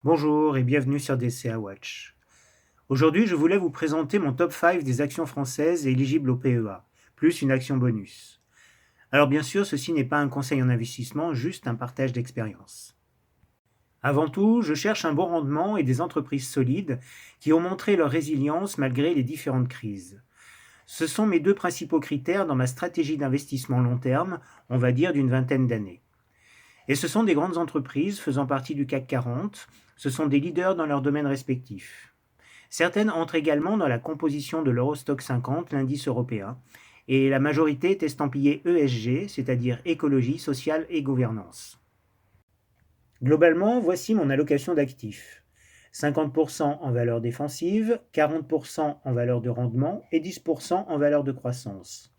Bonjour et bienvenue sur DCA Watch. Aujourd'hui, je voulais vous présenter mon top 5 des actions françaises éligibles au PEA, plus une action bonus. Alors bien sûr, ceci n'est pas un conseil en investissement, juste un partage d'expérience. Avant tout, je cherche un bon rendement et des entreprises solides qui ont montré leur résilience malgré les différentes crises. Ce sont mes deux principaux critères dans ma stratégie d'investissement long terme, on va dire d'une vingtaine d'années. Et ce sont des grandes entreprises faisant partie du CAC 40, ce sont des leaders dans leur domaine respectif. Certaines entrent également dans la composition de l'Eurostoxx 50, l'indice européen, et la majorité est estampillée ESG, c'est-à-dire écologie, sociale et gouvernance. Globalement, voici mon allocation d'actifs. 50% en valeur défensive, 40% en valeur de rendement et 10% en valeur de croissance.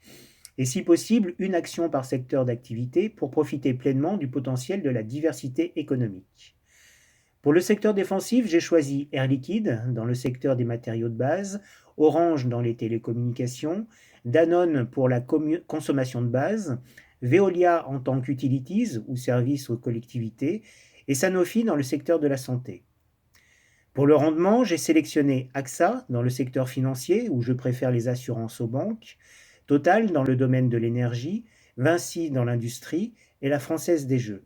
Et si possible, une action par secteur d'activité pour profiter pleinement du potentiel de la diversité économique. Pour le secteur défensif, j'ai choisi Air Liquide dans le secteur des matériaux de base, Orange dans les télécommunications, Danone pour la consommation de base, Veolia en tant qu'utilities ou service aux collectivités, et Sanofi dans le secteur de la santé. Pour le rendement, j'ai sélectionné AXA dans le secteur financier où je préfère les assurances aux banques, Total dans le domaine de l'énergie, Vinci dans l'industrie et la Française des Jeux.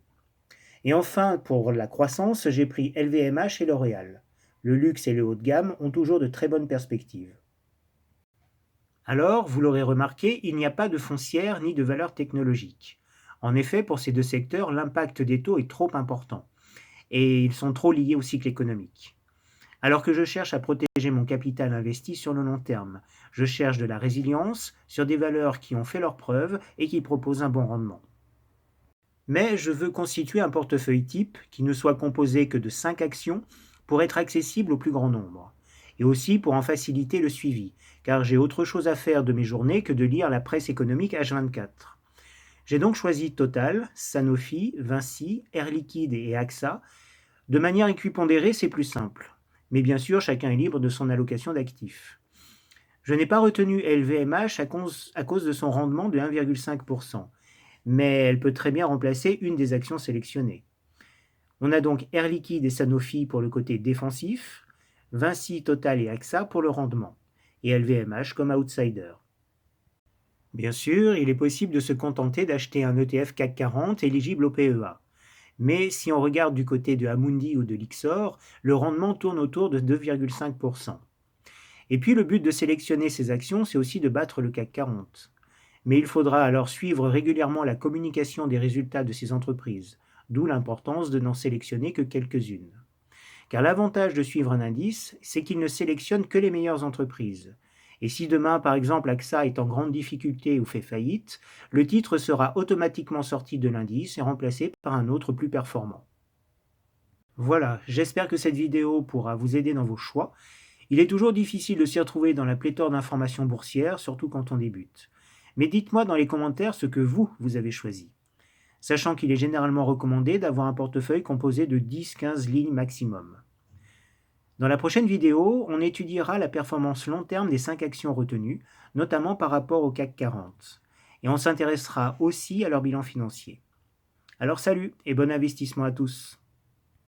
Et enfin, pour la croissance, j'ai pris LVMH et L'Oréal. Le luxe et le haut de gamme ont toujours de très bonnes perspectives. Alors, vous l'aurez remarqué, il n'y a pas de foncière ni de valeur technologique. En effet, pour ces deux secteurs, l'impact des taux est trop important et ils sont trop liés au cycle économique. Alors que je cherche à protéger mon capital investi sur le long terme, je cherche de la résilience sur des valeurs qui ont fait leurs preuves et qui proposent un bon rendement. Mais je veux constituer un portefeuille type qui ne soit composé que de 5 actions pour être accessible au plus grand nombre. Et aussi pour en faciliter le suivi, car j'ai autre chose à faire de mes journées que de lire la presse économique H24. J'ai donc choisi Total, Sanofi, Vinci, Air Liquide et AXA. De manière équipondérée, c'est plus simple. Mais bien sûr, chacun est libre de son allocation d'actifs. Je n'ai pas retenu LVMH à cause de son rendement de 1,5%, mais elle peut très bien remplacer une des actions sélectionnées. On a donc Air Liquide et Sanofi pour le côté défensif, Vinci, Total et AXA pour le rendement, et LVMH comme outsider. Bien sûr, il est possible de se contenter d'acheter un ETF CAC 40 éligible au PEA. Mais si on regarde du côté de Amundi ou de Lyxor, le rendement tourne autour de 2,5%. Et puis le but de sélectionner ces actions, c'est aussi de battre le CAC 40. Mais il faudra alors suivre régulièrement la communication des résultats de ces entreprises, d'où l'importance de n'en sélectionner que quelques-unes. Car l'avantage de suivre un indice, c'est qu'il ne sélectionne que les meilleures entreprises. Et si demain, par exemple, AXA est en grande difficulté ou fait faillite, le titre sera automatiquement sorti de l'indice et remplacé par un autre plus performant. Voilà, j'espère que cette vidéo pourra vous aider dans vos choix. Il est toujours difficile de s'y retrouver dans la pléthore d'informations boursières, surtout quand on débute. Mais dites-moi dans les commentaires ce que vous avez choisi. Sachant qu'il est généralement recommandé d'avoir un portefeuille composé de 10-15 lignes maximum. Dans la prochaine vidéo, on étudiera la performance long terme des 5 actions retenues, notamment par rapport au CAC 40. Et on s'intéressera aussi à leur bilan financier. Alors salut et bon investissement à tous!